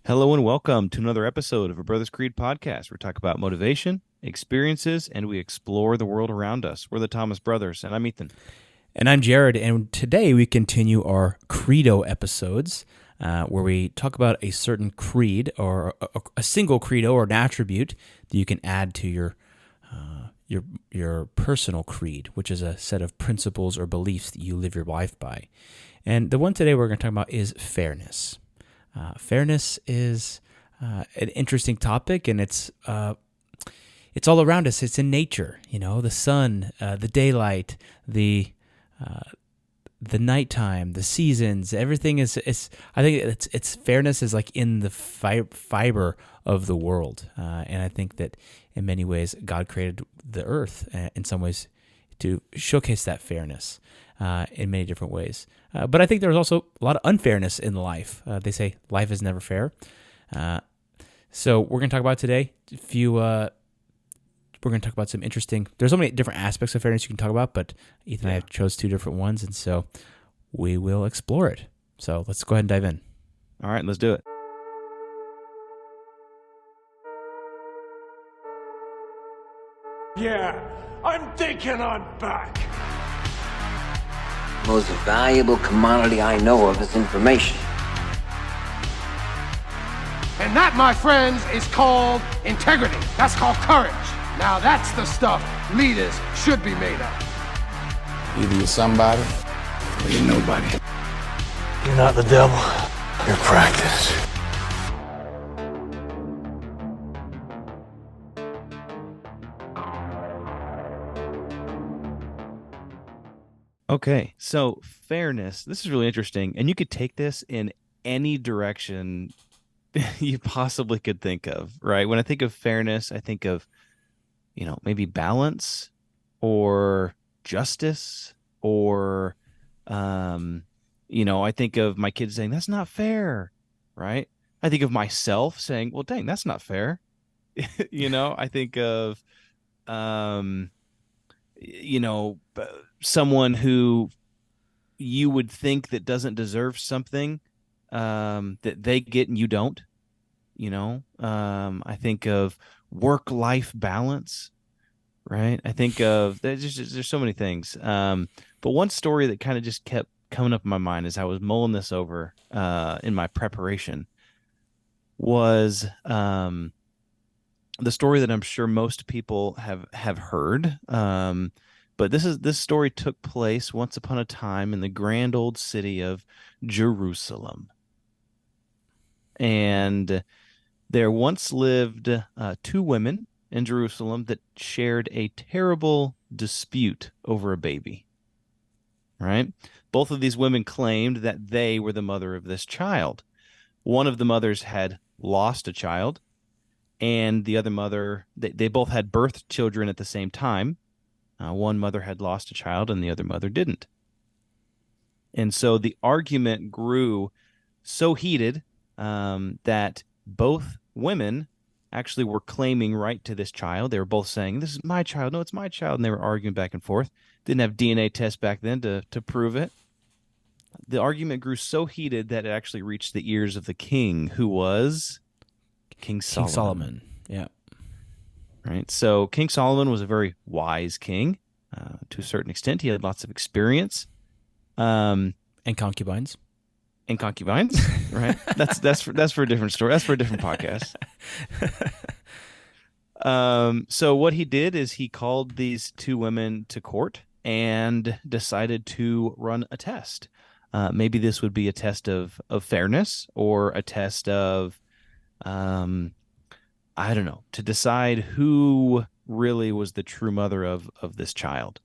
Hello and welcome to another episode of a Brothers Creed podcast. We talk about motivation, experiences, and we explore the world around us. We're the Thomas Brothers, and I'm Ethan. And I'm Jared, and today we continue our CREDO episodes, where we talk about a certain creed or a single credo or an attribute that you can add to your personal creed, which is a set of principles or beliefs that you live your life by. And the one today we're going to talk about is fairness. Fairness is an interesting topic, and it's all around us. It's in nature, the sun, the daylight, the nighttime, the seasons, everything is. I think it's fairness is like in the fiber of the world, and I think that in many ways God created the earth in some ways to showcase that fairness in many different ways. But I think there's also a lot of unfairness in life. They say life is never fair. So we're going to talk about today a few. We're going to talk about some interesting. There's so many different aspects of fairness you can talk about, but Ethan and I chose two different ones, and so we will explore it. So let's go ahead and dive in. All right, let's do it. Yeah, I'm thinking I'm back. Most valuable commodity I know of is information. And that, my friends, is called integrity. That's called courage. Now that's the stuff leaders should be made of. Either you're somebody or you're nobody. You're not the devil. You're practice. Okay, so fairness. This is really interesting, and you could take this in any direction you possibly could think of, right? When I think of fairness, I think of, maybe balance or justice or, I think of my kids saying, that's not fair, right? I think of myself saying, well, dang, that's not fair. I think of, someone who you would think that doesn't deserve something that they get and you don't. I think of work-life balance, right? I think of there's so many things. But one story that kind of just kept coming up in my mind as I was mulling this over in my preparation was the story that I'm sure most people have heard. But this story took place once upon a time in the grand old city of Jerusalem. And there once lived two women in Jerusalem that shared a terrible dispute over a baby. Right? Both of these women claimed that they were the mother of this child. One of the mothers had lost a child, and the other mother, they both had birthed children at the same time. One mother had lost a child and the other mother didn't. And so the argument grew so heated that both women actually were claiming right to this child. They were both saying, this is my child. No, it's my child. And they were arguing back and forth. Didn't have DNA tests back then to prove it. The argument grew so heated that it actually reached the ears of the king, who was King Solomon. King Solomon, yeah. Right. So King Solomon was a very wise king to a certain extent. He had lots of experience. And concubines. And concubines, right? That's for a different story. That's for a different podcast. So what he did is he called these two women to court and decided to run a test. Maybe this would be a test of fairness or a test of I don't know, to decide who really was the true mother of this child.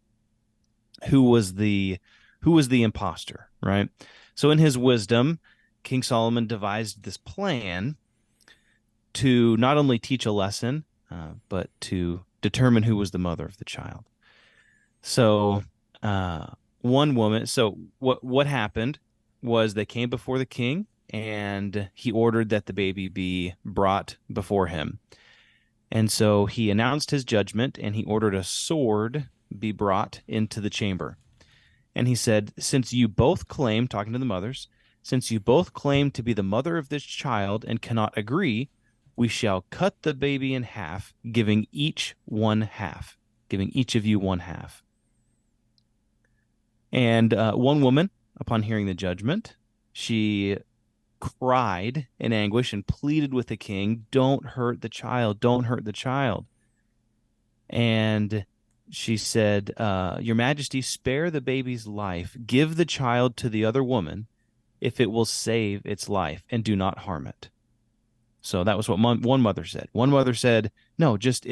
Who was the imposter, right? So in his wisdom, King Solomon devised this plan to not only teach a lesson, but to determine who was the mother of the child. So one woman, so what happened was they came before the king, and he ordered that the baby be brought before him. And so he announced his judgment, and he ordered a sword be brought into the chamber. And he said, since you both claim, talking to the mothers, Since you both claim to be the mother of this child and cannot agree, we shall cut the baby in half, giving each one half, giving each of you one half. And one woman, upon hearing the judgment, she cried in anguish and pleaded with the king, "Don't hurt the child, don't hurt the child." And she said, "Your Majesty, spare the baby's life. Give the child to the other woman if it will save its life, and do not harm it." So that was what one mother said. One mother said, "No, just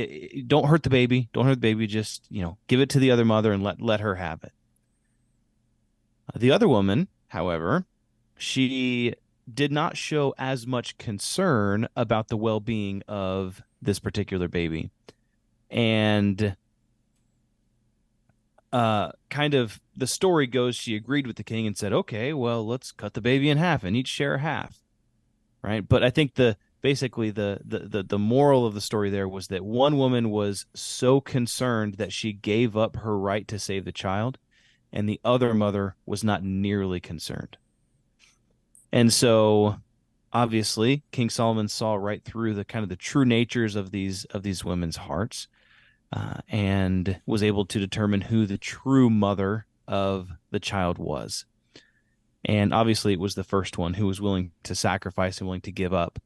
don't hurt the baby. Don't hurt the baby. Just, give it to the other mother and let her have it." The other woman, however, she did not show as much concern about the well-being of this particular baby. And kind of the story goes, she agreed with the king and said, "Okay, well, let's cut the baby in half and each share half." Right? But I think basically the moral of the story there was that one woman was so concerned that she gave up her right to save the child, and the other mother was not nearly concerned. And so obviously King Solomon saw right through the kind of the true natures of these women's hearts, and was able to determine who the true mother of the child was. And obviously it was the first one, who was willing to sacrifice and willing to give up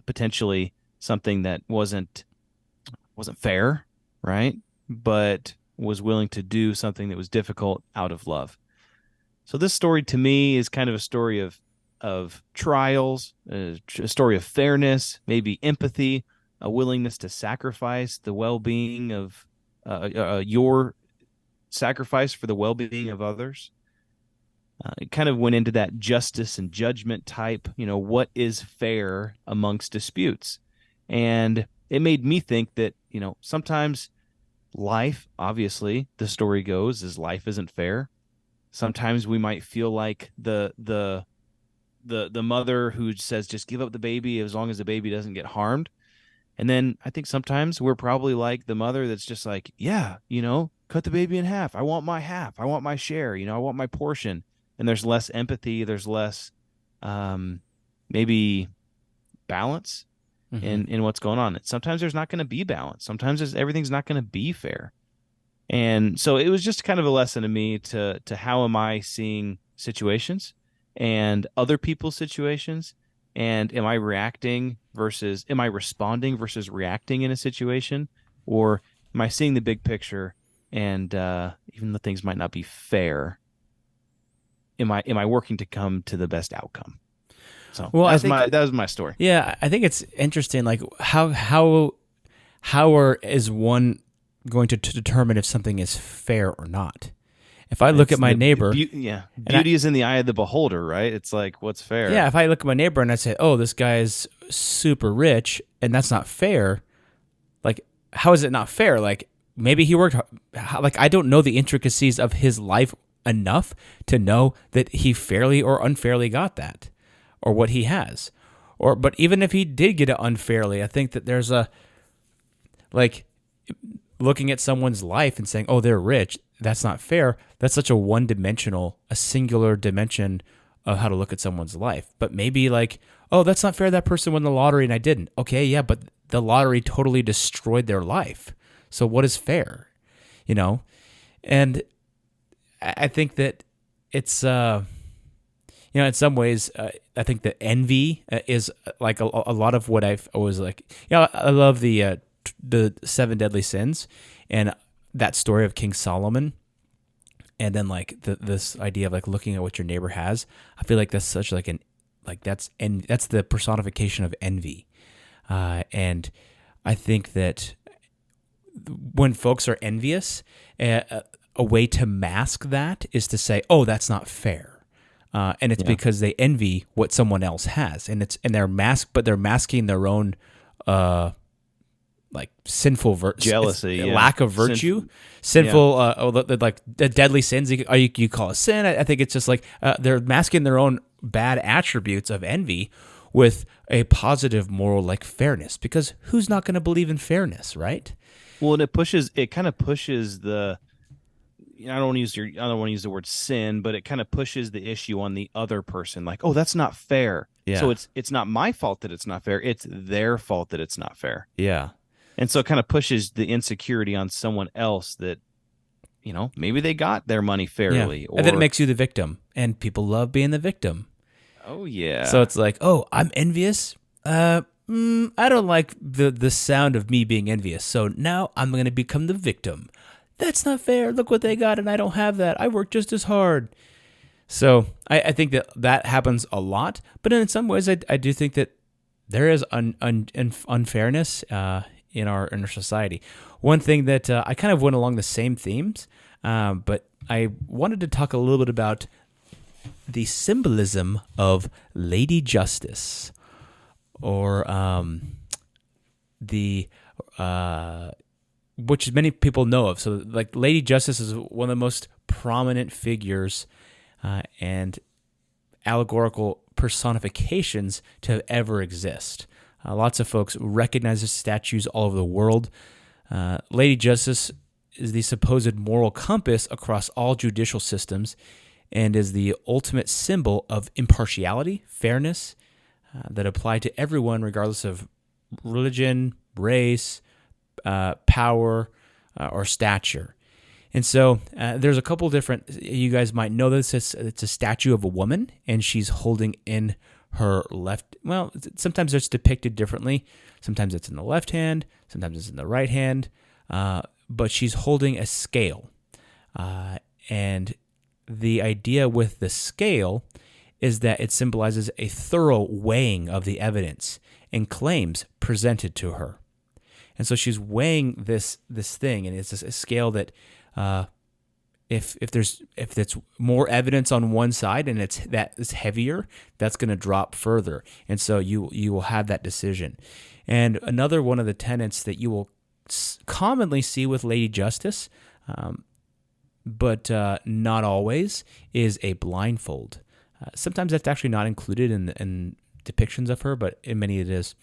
potentially something that wasn't fair, right? But was willing to do something that was difficult out of love. So this story to me is kind of a story of trials, a story of fairness, maybe empathy, a willingness to sacrifice the well-being of your sacrifice for the well-being of others. It kind of went into that justice and judgment type, what is fair amongst disputes. And it made me think that, sometimes life, obviously, the story goes, is life isn't fair. Sometimes we might feel like the mother who says, just give up the baby as long as the baby doesn't get harmed. And then I think sometimes we're probably like the mother that's just like, yeah, cut the baby in half. I want my half. I want my share. I want my portion. And there's less empathy. There's less maybe balance in what's going on. Sometimes there's not going to be balance. Sometimes everything's not going to be fair. And so it was just kind of a lesson to me to how am I seeing situations and other people's situations, and am I responding versus reacting in a situation, or am I seeing the big picture, and even though things might not be fair, am I working to come to the best outcome? So well, that was my story. Yeah, I think it's interesting, like how is one going to determine if something is fair or not? If I look at my neighbor, beauty is in the eye of the beholder, right? It's like, what's fair? Yeah, if I look at my neighbor and I say, "Oh, this guy's super rich," and that's not fair, like, how is it not fair? Like, maybe he worked hard. Like, I don't know the intricacies of his life enough to know that he fairly or unfairly got that, or what he has. But even if he did get it unfairly, I think that there's looking at someone's life and saying, "Oh, they're rich," that's not fair. That's such a singular dimension of how to look at someone's life. But maybe like, "Oh, that's not fair. That person won the lottery and I didn't." Okay, yeah, but the lottery totally destroyed their life. So what is fair? And I think that it's, in some ways, I think that envy is like a lot of what I've always like. I love the 7 deadly sins and that story of King Solomon, and then like this idea of like looking at what your neighbor has. I feel like that's such that's the personification of envy, and I think that when folks are envious, a way to mask that is to say, "Oh, that's not fair," and it's because they envy what someone else has, and they're masking their own like sinful jealousy, lack of virtue, sinful like the deadly sins you call a sin. I think it's just like they're masking their own bad attributes of envy with a positive moral like fairness, because who's not going to believe in fairness, right? Well, and it kind of pushes the I don't want to use the word sin, but it kind of pushes the issue on the other person. Like, oh, that's not fair. Yeah. So it's not my fault that it's not fair. It's their fault that it's not fair. Yeah. And so it kind of pushes the insecurity on someone else that, maybe they got their money fairly. And then it makes you the victim, and people love being the victim. Oh yeah. So it's like, oh, I'm envious. I don't like the sound of me being envious. So now I'm going to become the victim. That's not fair. Look what they got, and I don't have that. I work just as hard. So I think that happens a lot. But in some ways, I do think that there is unfairness in our society. One thing that I kind of went along the same themes, but I wanted to talk a little bit about the symbolism of Lady Justice, or which many people know of. So, like, Lady Justice is one of the most prominent figures and allegorical personifications to ever exist. Lots of folks recognize the statues all over the world. Lady Justice is the supposed moral compass across all judicial systems and is the ultimate symbol of impartiality, fairness, that apply to everyone regardless of religion, race, power, or stature. And so there's a couple different, you guys might know this, it's a statue of a woman, and she's holding in her left, well, sometimes it's depicted differently. Sometimes it's in the left hand, sometimes it's in the right hand, but she's holding a scale. And the idea with the scale is that it symbolizes a thorough weighing of the evidence and claims presented to her. And so she's weighing this thing, and it's a scale that if there's more evidence on one side and it's heavier, that's going to drop further, and so you will have that decision. And another one of the tenets that you will commonly see with Lady Justice, but not always, is a blindfold. Sometimes that's actually not included in depictions of her, but in many it is.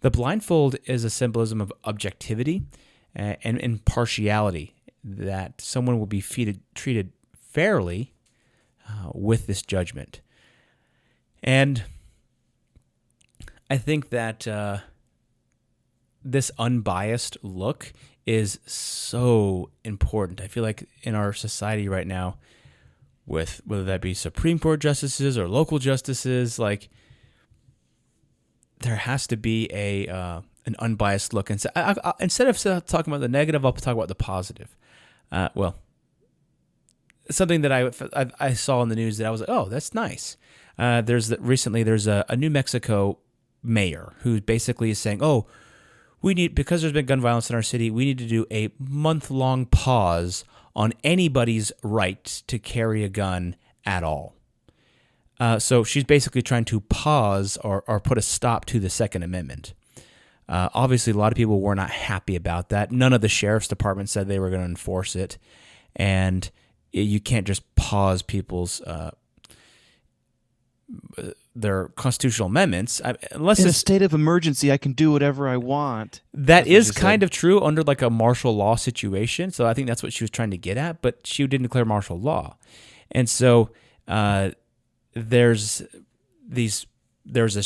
The blindfold is a symbolism of objectivity and impartiality, that someone will be treated fairly with this judgment. And I think that this unbiased look is so important. I feel like in our society right now, with whether that be Supreme Court justices or local justices, like, there has to be an unbiased look. And so instead of talking about the negative, I'll talk about the positive. Something that I saw in the news that I was like, oh, that's nice. Recently there's a New Mexico mayor who basically is saying, oh, because there's been gun violence in our city, we need to do a month-long pause on anybody's right to carry a gun at all. So she's basically trying to pause or put a stop to the Second Amendment. Obviously, a lot of people were not happy about that. None of the sheriff's department said they were going to enforce it. And you can't just pause people's their constitutional amendments unless in a it's state of emergency. I can do whatever I want. That is kind of true under like a martial law situation. So I think that's what she was trying to get at, but she didn't declare martial law. And so there's this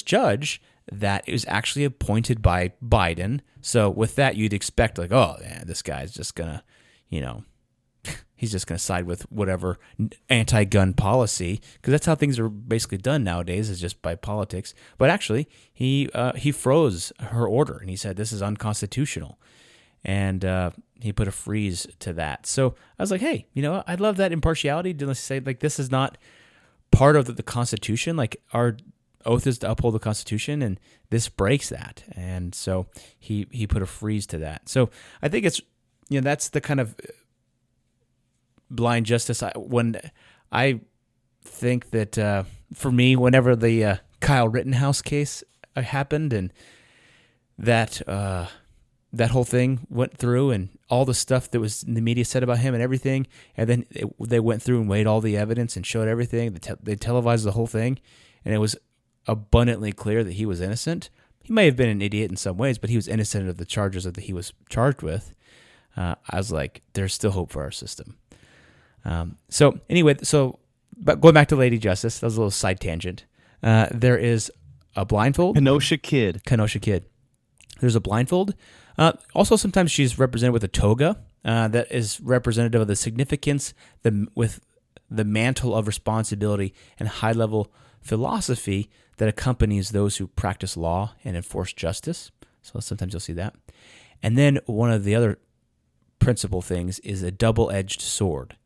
judge that is actually appointed by Biden. So with that, you'd expect like, oh, man, this guy's just gonna, he's just gonna side with whatever anti-gun policy, because that's how things are basically done nowadays, is just by politics. But actually, he froze her order, and he said this is unconstitutional, and he put a freeze to that. So I was like, hey, I love that impartiality. To say like this is not part of the Constitution. Like, our oath is to uphold the Constitution, and this breaks that. And so he put a freeze to that. So I think it's that's the kind of blind justice. When I think that for me, whenever the Kyle Rittenhouse case happened, and that whole thing went through, and all the stuff that was in the media said about him and everything, and then they went through and weighed all the evidence and showed everything. They televised the whole thing, and it was abundantly clear that he was innocent. He may have been an idiot in some ways, but he was innocent of the charges that he was charged with. I was like, there's still hope for our system. So anyway, but going back to Lady Justice, that was a little side tangent. There is a blindfold. Kenosha Kid. Kenosha Kid. There's a blindfold. Also, sometimes she's represented with a toga that is representative of the significance with the mantle of responsibility and high-level philosophy that accompanies those who practice law and enforce justice. So sometimes you'll see that. And then one of the other principal things is a double-edged sword.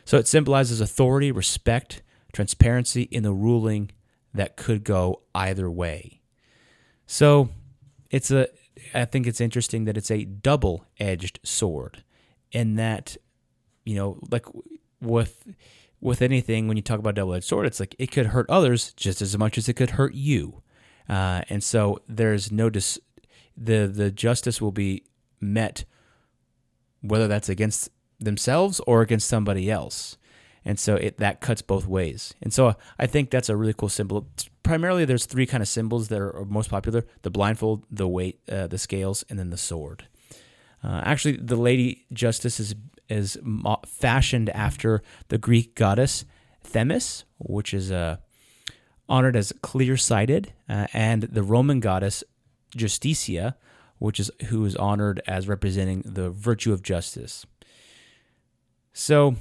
So it symbolizes authority, respect, transparency in the ruling that could go either way. So I think it's interesting that it's a double-edged sword, and that, like with anything, when you talk about double-edged sword, it's like it could hurt others just as much as it could hurt you. And so there's no the justice will be met, whether that's against themselves or against somebody else. And so that cuts both ways. And so I think that's a really cool symbol. Primarily, there's three kind of symbols that are most popular: the blindfold, the weight, the scales, and then the sword. Actually, the Lady Justice is fashioned after the Greek goddess Themis, which is honored as clear-sighted, and the Roman goddess Justitia, who is honored as representing the virtue of justice. So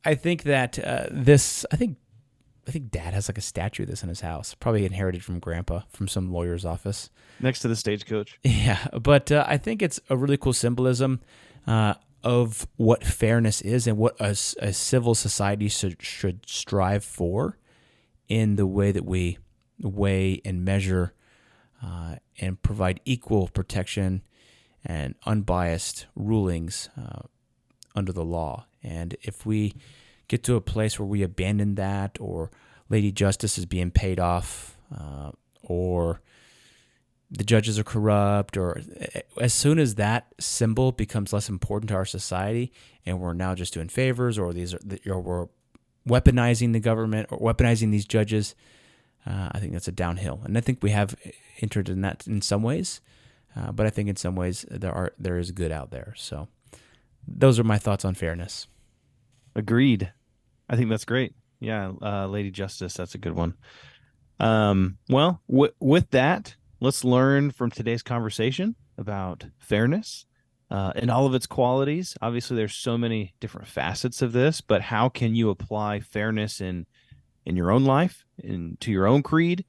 I think that I think Dad has like a statue of this in his house, probably inherited from Grandpa from some lawyer's office. Next to the stagecoach. Yeah, but I think it's a really cool symbolism of what fairness is and what a civil society should strive for in the way that we weigh and measure and provide equal protection and unbiased rulings under the law. And if we get to a place where we abandon that, or Lady Justice is being paid off, or the judges are corrupt, or as soon as that symbol becomes less important to our society, and we're now just doing favors, or we're weaponizing the government or weaponizing these judges, I think that's a downhill. And I think we have entered in that in some ways, but I think in some ways there is good out there. So those are my thoughts on fairness. Agreed. I think that's great. Yeah, Lady Justice, that's a good one. Well, with that, let's learn from today's conversation about fairness and all of its qualities. Obviously, there's so many different facets of this, but how can you apply fairness in your own life, to your own creed,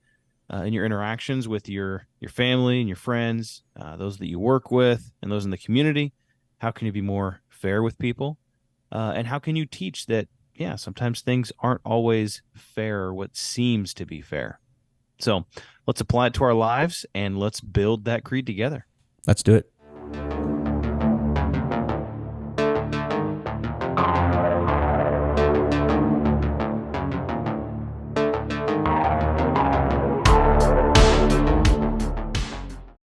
in your interactions with your family and your friends, those that you work with, and those in the community? How can you be more fair with people? And how can you teach that, yeah, sometimes things aren't always fair or what seems to be fair? So let's apply it to our lives and let's build that creed together. Let's do it.